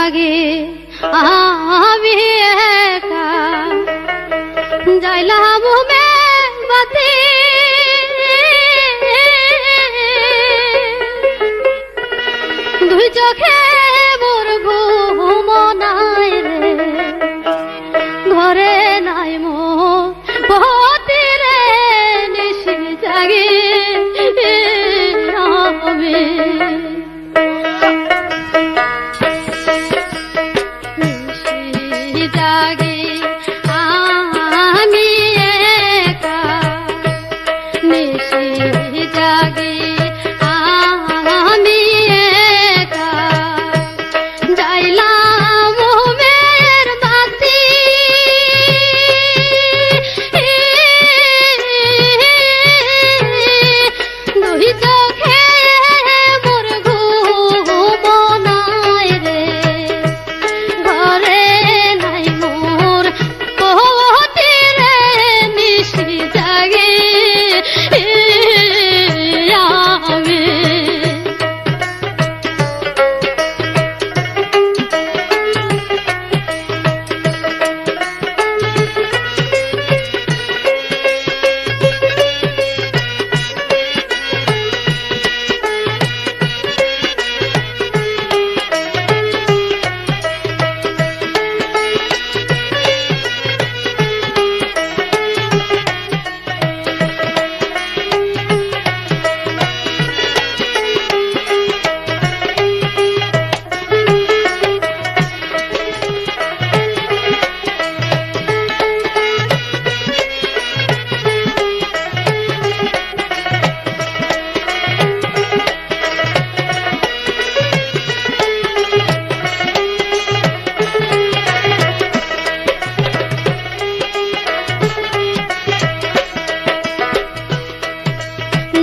জাগে আমি একা যাইলাম মেঘবাতি দুই চোখে মোর ঘুম নাই রে ঘরে নাই মোর পতি রে নিশি জাগে আমি নিশি জাগে আমি একা নিশি জাগে আমি একা যাইলাম মের বাতি দুই চোখে মোর ঘুম নাই রে ঘরে নাই মোর পতি রে নিশি জাগে আমি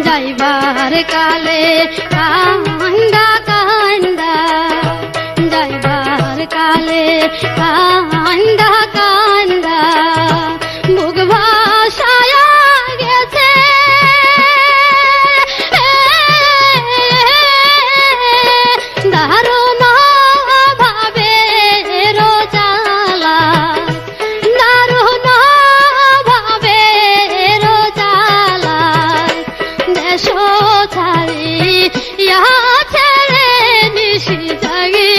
যাইবার কালে কান্দা কান্দা যাইবার কালে কান্দা কান্দা মুখ ভাষায় গেছে দারুণ ভাবে রোজালা দারুণ ভাবে রোজালা দেশ ছাড়ি ইয়া ছেড়ে নিশি জাগে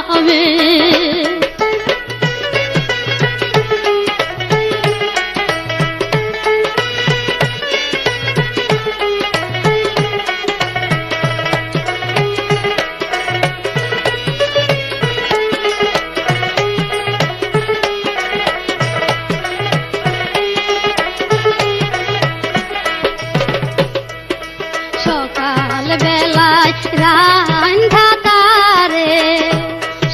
আমি সকাল বেলায় রান্ধা তারে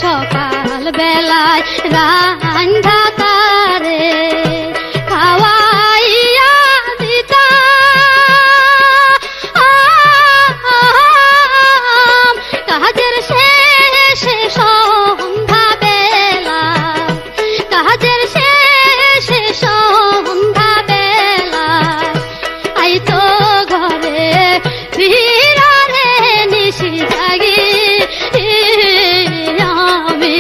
সকাল বেলায় রান্ধা তারে খাওয়াইয়া দিতা কাজের শেষে সন্ধ্যা বেলা কাজের শেষে সন্ধ্যা বেলা আইতো ঘরে ফিরারে নিশি জাগে আমি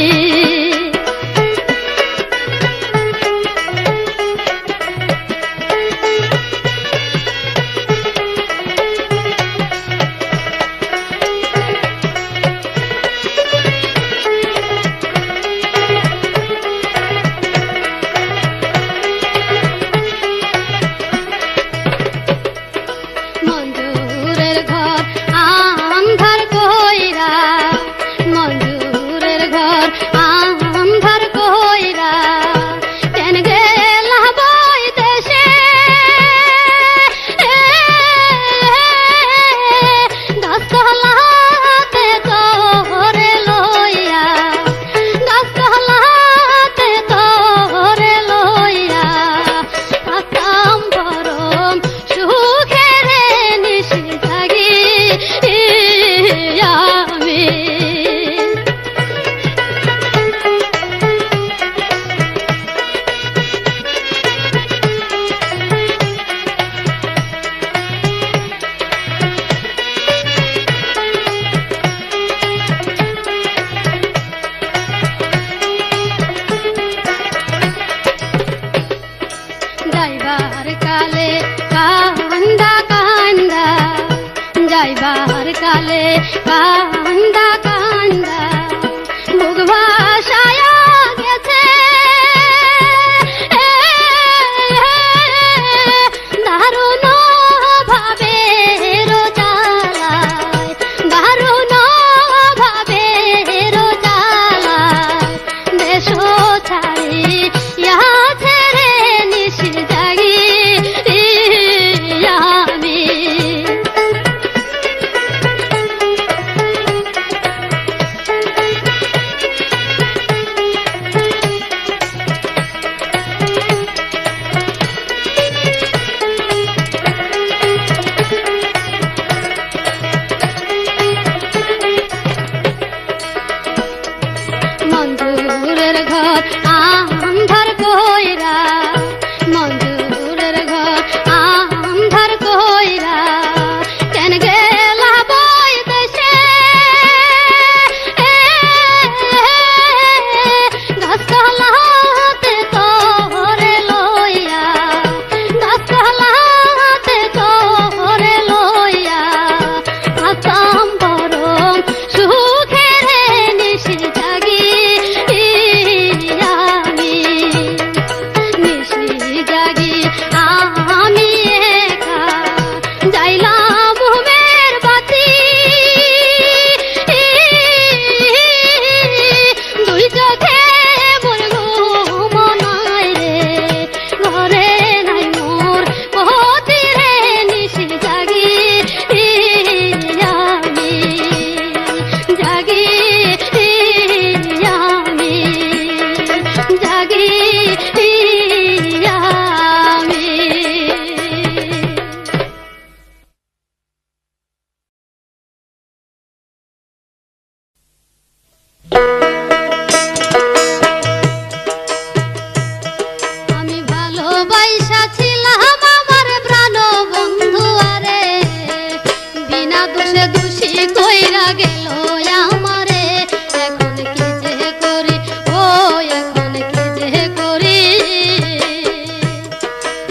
কালে কান্দা কান্দা বুক ভাসায়া গেছে দারুণ ভাবে রোজালায় দারুণ ভাবে রোজালায় দেশ ছাড়ি ইয়া ছেড়ে নিশি জাগি আমি মঞ্জুরের ঘর আন্ধার কইরা মঞ্জুরের ঘর আন্ধার কইরা কেন গেলা বই দেশে গাছতলাতে তোরে লইয়া গাছতলাতে তোরে লইয়া আসাম বরং সুখের নিশি জাগি আমি নিশি জাগি আমি একা যাইলাম ঘুমের বাতি দুই চোখে মোর ঘুম নাই রে ঘরে নাই মোর পতি রে নিশি জাগি আমি জাগি আমি জাগি আমি আমি ভালোবাসা ছিলাম আমার প্রাণ বন্ধু আরে বিনা দোষে দোষী কইরা গেল আমারে এখন কি যে করি ও এখন কি যে করি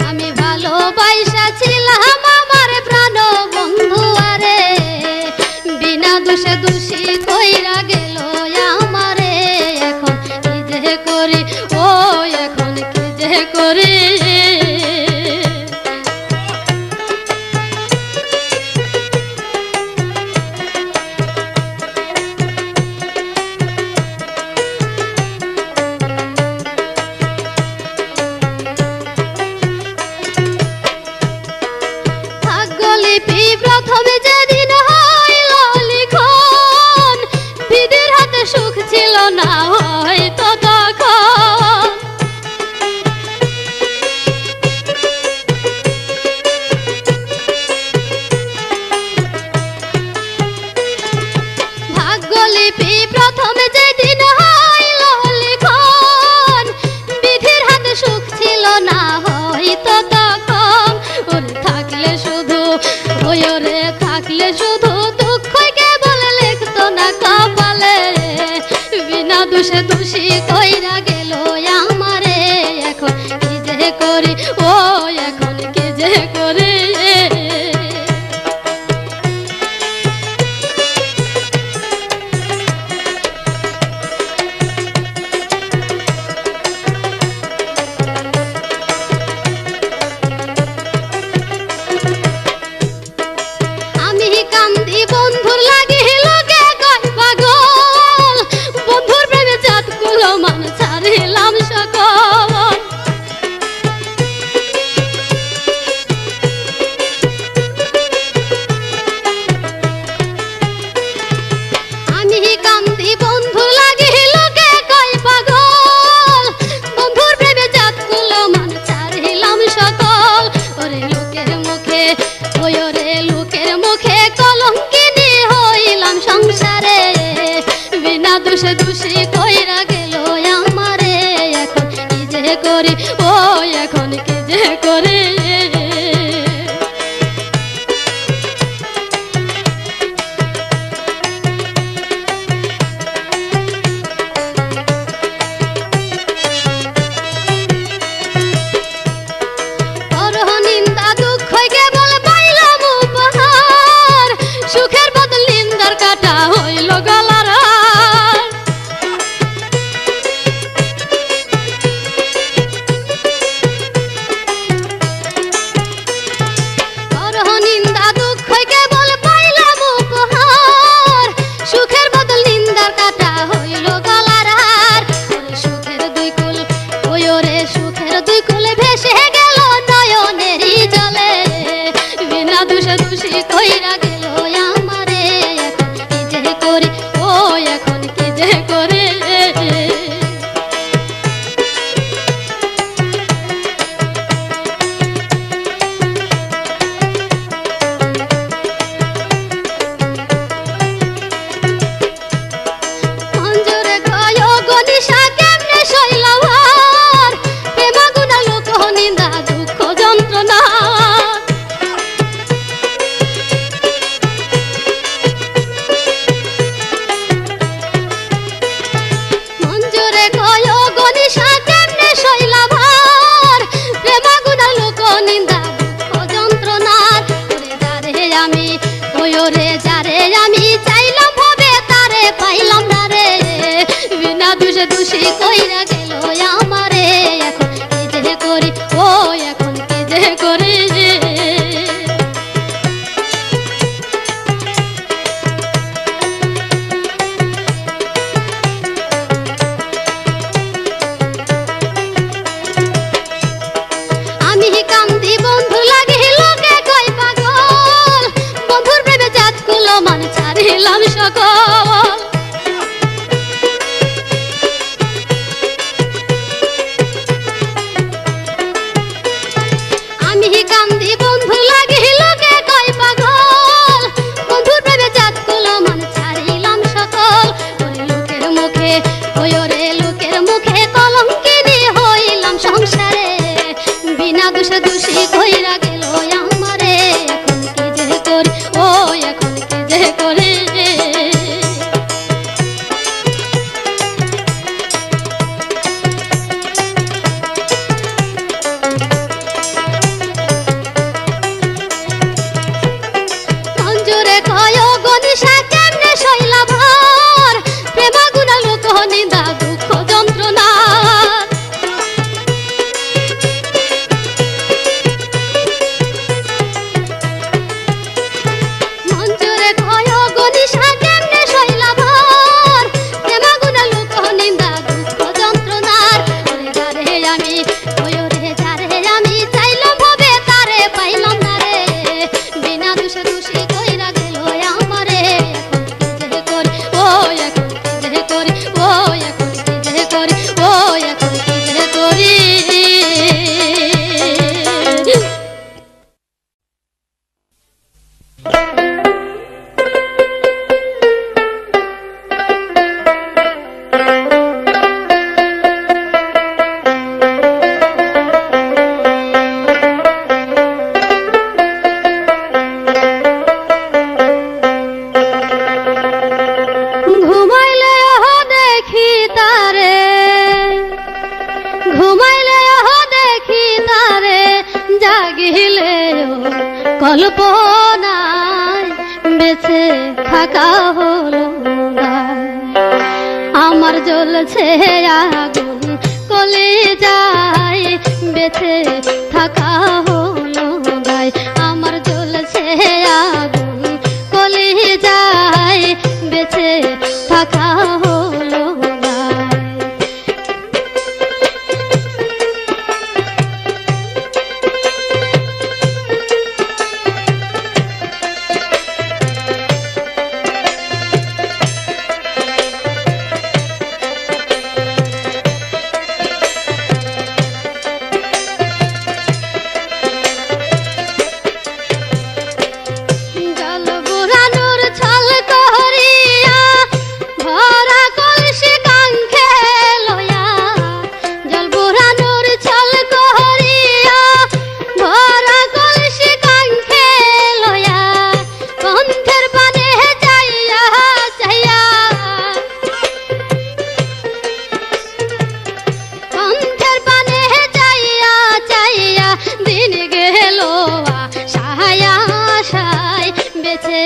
আমি ভালোবাসা ছিলাম আমার প্রাণ বন্ধু আরে বিনা দোষে দোষী কইরা গেল আমারে এখন কি যে করি ও এখন কি যে করি ভাগ্যলিপি প্রথমে যেদিন হইল লিখন বিধির হাতে সুখ ছিল না হয়তো তখন ভাগ্যলিপি প্রথমে যেদিন হইল লিখন বিধির হাতে সুখ ছিল না হয়তো তখন ওরে থাকলে শুধু ওরে থাকলে শুধু দুঃখ কেবল লিখতো না কপালে বিনা দোষে দোষী কইরা গেল আমারে এখন কি যে করি ও এখন কি যে করি আমি কান্দি বন্ধুর লাগি লোকে কয় পাগল বন্ধুর প্রেমে জাত কুলো মান ছাড়িলাম সকল আমি কান্দি বন্ধুর লাগি লোকে কয় পাগল বন্ধুর প্রেমে জাত কুলো মান ছাড়িলাম সকল ওরে লোকের মুখে ওরে লোকের মুখে কলঙ্কিনী হইলাম সংসারে বিনা দোষে দোষী কইরা গেল আমারে এখন কি যে করি ও এখন কি যে করি সুখের বদল দোষী কইরা গেল আমারে, এখন কি যে করি, ও এখন কি যে করি। আমি কান্দি বন্ধু লাগে লোকে কই পাগল, বন্ধুর প্রেমে জাত কুলো মান ছাড়িলাম সকল। আমি কান্দি বন্ধু লাগে লোকে কই পাগল, বন্ধুর প্রেমে জাত কুলো মান ছাড়িলাম সকল। ওরে লোকের মুখে, ওই ওরে লোকের মুখে কলঙ্কিনী হইলাম সংসারে, বিনা দোষে দোষী কইরা গেল আমারে, এখন কি যে করি, ও এখন কি যে করি। মঞ্জুরে কয় গনিশা কেমনে শৈলা ভর, প্রেমা গুনা লোক নিন্দা দুঃখ যন্ত্রণা। মঞ্জুরে কয় গনিশা কেমনে শৈলা ভর, প্রেমা গুনা লোক নিন্দা দুঃখ যন্ত্রণার। ওরে যারে আমি, ওই ওরে যারে আমি চাইলাম ভাবে তারে পাইলাম না রে, বিনা দোষে দোষী কইরা গেল আমারে, এখন কি যে করি, ও এখন কি যে করি, ও এখন কি যে করি, ও এখন কি যে করি। ঘুমাইলে দেখি তারে, ঘুমাইলে দেখি তারে, জাগিলে কল্পনায় বেঁচে থাকা হলো না। আমার জ্বলছে আগুন কলিজায়, বেঁচে থাকা হলো গায়। আমার জ্বলছে আগুন কলিজায়, বেঁচে থাকা হলো গায়। জল বুড়ানোর ছল করিয়া, ভরা কলসি কাঙ্খে লয়া। জল বুড়ানোর ছল করিয়া, ভরা কলসি কাঙ্খে লয়া। কণ্ঠের পানে যাইয়া যাইয়া, কণ্ঠের পানে যাইয়া যাইয়া, দিন গেল সাহায়া সায়, বেঁচে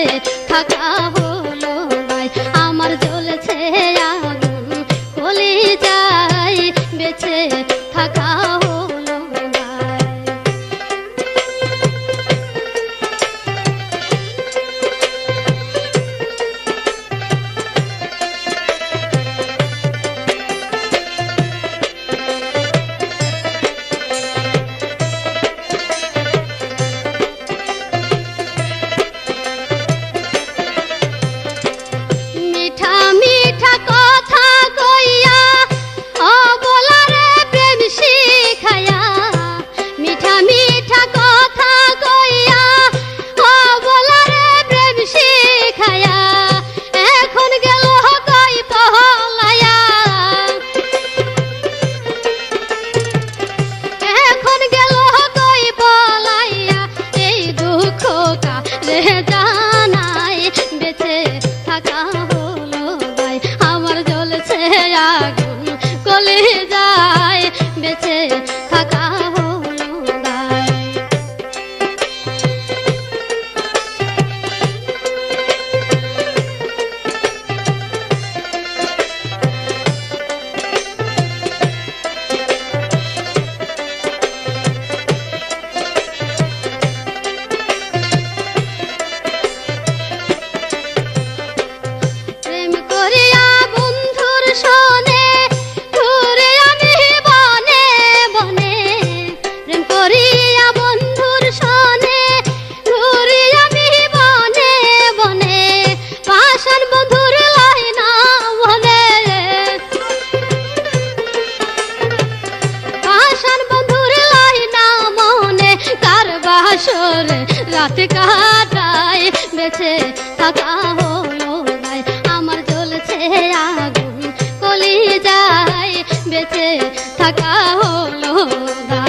থাকা হলো গায়। আমার জ্বলছে আগুন কলিজায়, বেঁচে থাকা হলো গায়। মিঠা মিঠা কথা কইয়া, অবলারে প্রেম বাসরে রাত কাটায় বেঁচে থাকা হলো নাই আমার জ্বলছে আগুন কলি যায় বেঁচে থাকা হলো না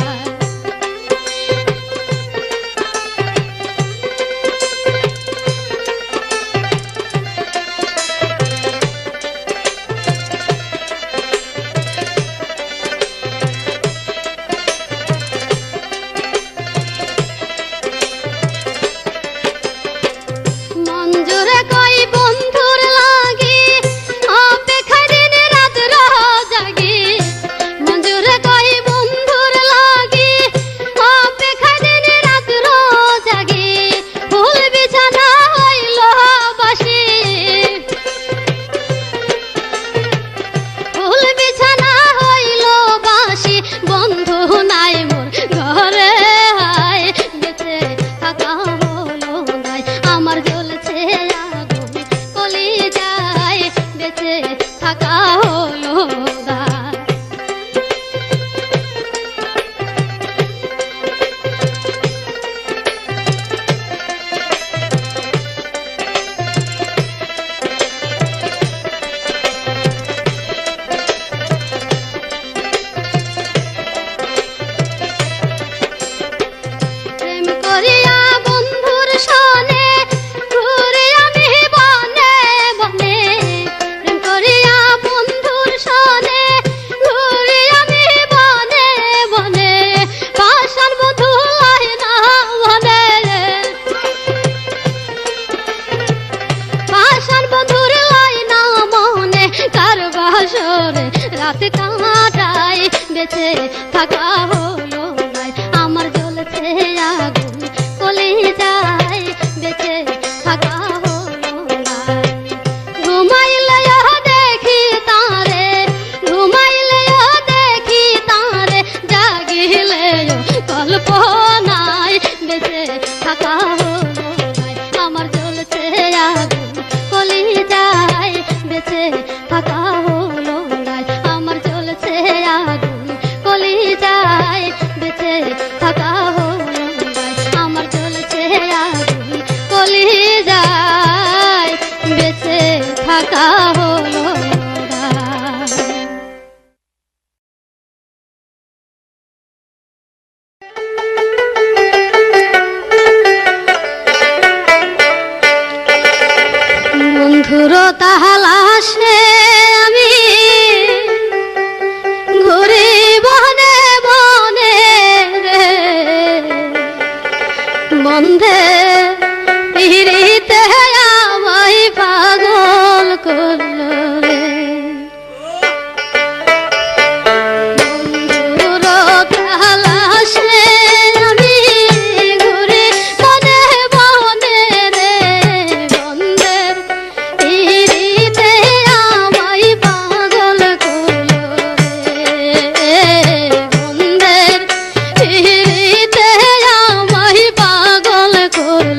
মঞ্জুরে কই বন্ধুর লাগি অপেক্ষায় দিন রাত রহ জাগি মঞ্জুরে কই বন্ধুর লাগি অপেক্ষায় দিন রাত রহ জাগি ফুল বিছানা হইল বাসি ফুল বিছানা হইল বাসি বন্ধু নাই মোর ঘরে হায় বেঁচে থাকা হলো নাই আমার জ্বলছে আগুন কলি যায় বেঁচে থাকা হলো না প্রেম করিয়া বন্ধুর সনে ঘুরে আমি বনে বনে প্রেম করিয়া বন্ধুর সনে ঘুরে আমি বনে বনে পাষাণ বন্ধু লাই না বনে পাষাণ বন্ধুর লাই না মনে কার বাসরে রাত কাটায় বেঁচে থাকা হলো নাই আমার জ্বলছে আগুন কলি যায় বেঁচে থাকা হলো নাই ঘুমাইলে দেখি তারে ঘুমাইলে দেখি তারে জাগিলে কল্পনায় বেঁচে থাকা হলো নাই আমার জ্বলছে আগুন কলি যায় বেঁচে থাকা হলো নাই আমার জ্বলছে আগুন কলি যায় বেঁচে থাকা হলো নাই আমার জ্বলছে আগুন কলি যায় বেঁচে থাকা হলো না বন্ধুর তালাশে আমি ঘুরি বনে বনে রে বন্ধে পিড়িতে আমায় পাগল করলো রে বন্ধুর তালাশে আমি ঘুরি বনে বনে রে বন্ধের পিড়িতে আমায় পাগল করলো রে বন্ধের পিড়িতে আমায় পাগল করলো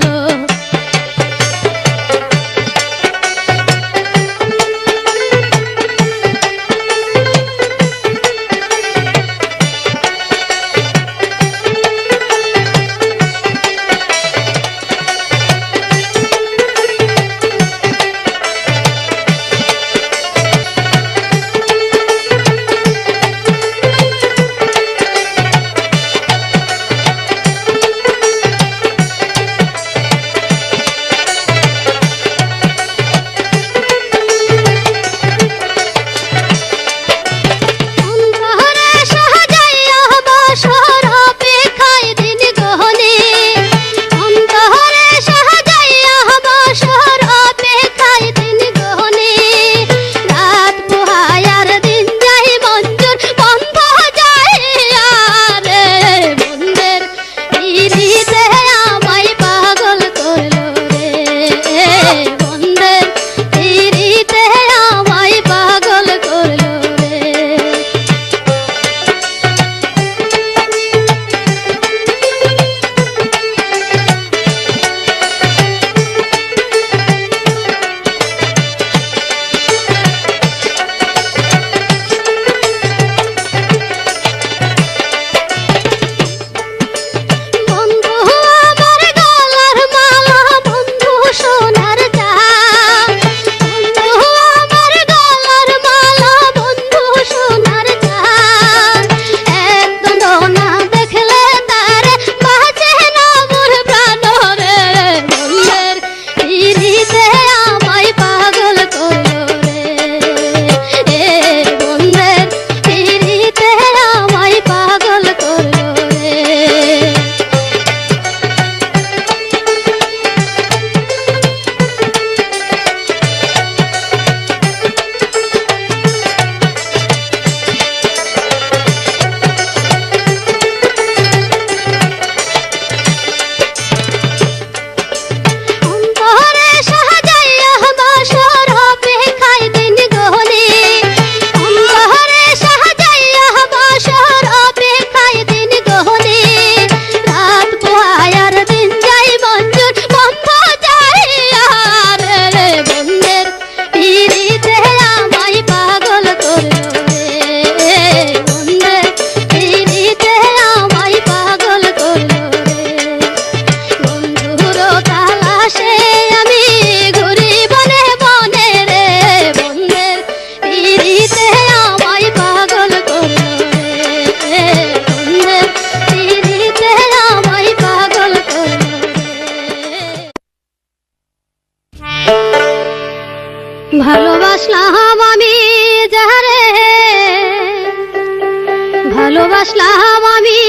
ভালোবাসলাম আমি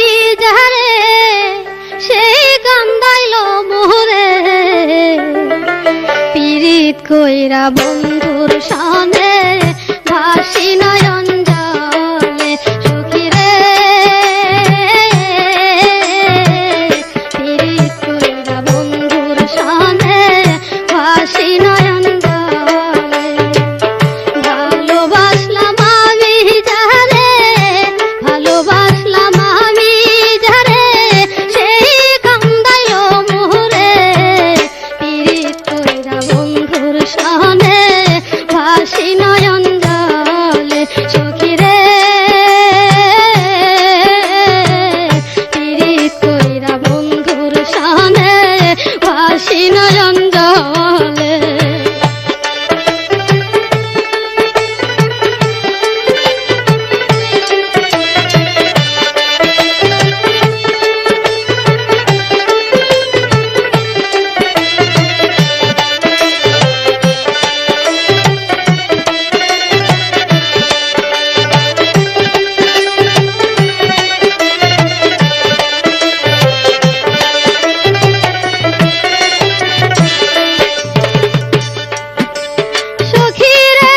যারে সেই কান্দাইল মোরে পীড়িত কইরা বন্ধুর সামনে ভাসি নয়ন জলে সখী রে পীড়িত কইরা বন্ধুর সামনে ভাসি নয়ন জলে ভালোবাসলাম আমি যারে ভালোবাসলাম আমি যারে সেই কান্দাইল মোরে পীড়িত কইরা বন্ধুর সামনে ভাসি নয়ন জলে সখী রে পীড়িত কইরা বন্ধুর সামনে ভাসি নয়ন জলে সখী রে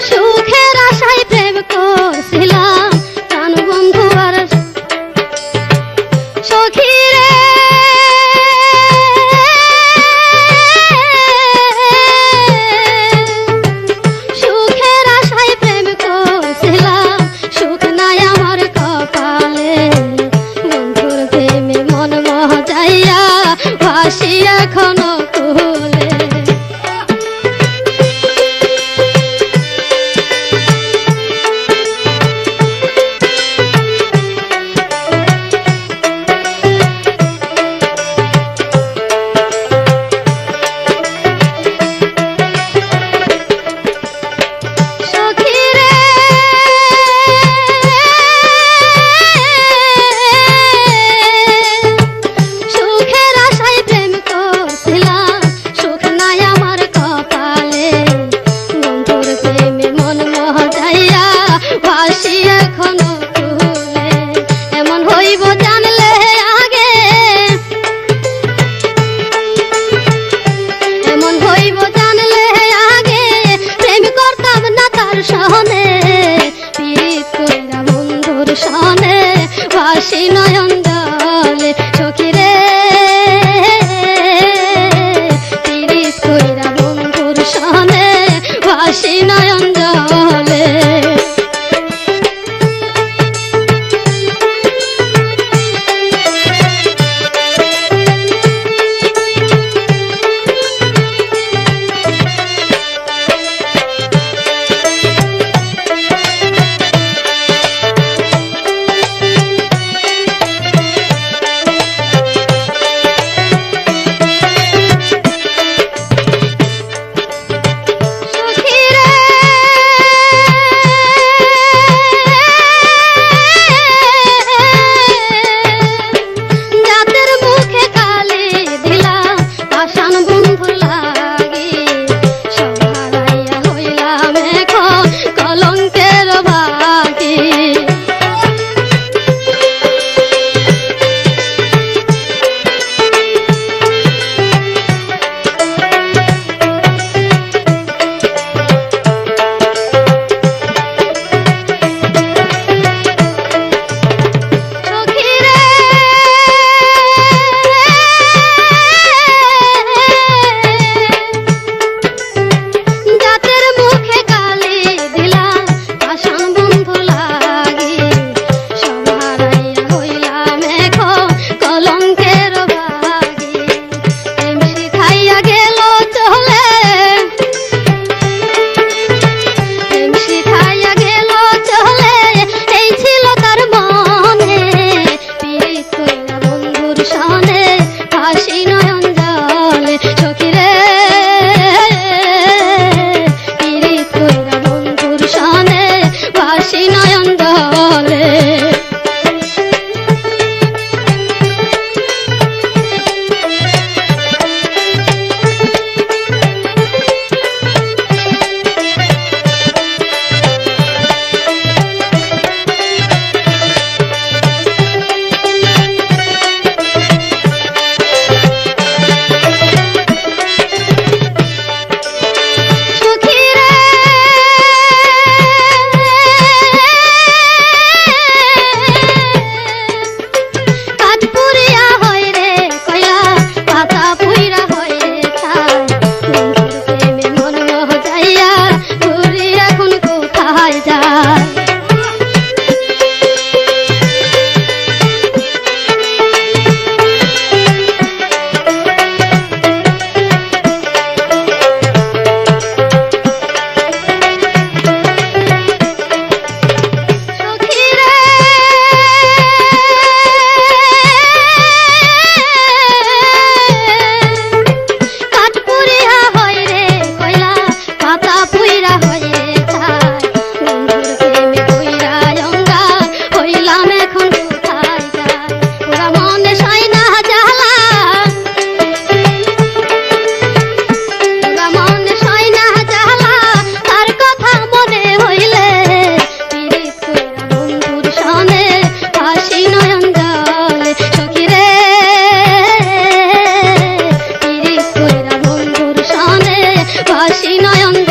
সুখের আশায় প্রেম করছিলাম প্রাণ বন্ধু আর সখী রে সুখের আশায় প্রেম করছিলাম সুখ নাই আমার কপালে বন্ধুর প্রেমে মন মজাইয়া ভাসি এখনো কুলে সখী রে সুখের আশায় প্রেম করছিলাম সুখ নাই আমার কপালে বন্ধুর প্রেমে মন মজাইয়া ভাসি এখনো কুলে এমন হইব জানলে আগে এমন হইব জানলে আগে প্রেম করতাম না তার সহনে পীড়িত কইরা বন্ধুর সনে ভাসি নয়ন জলে সখী রে পীড়িত কইরা বন্ধুর সনে ভাসি নয়ন জলে সখী রে হাসি নয়ন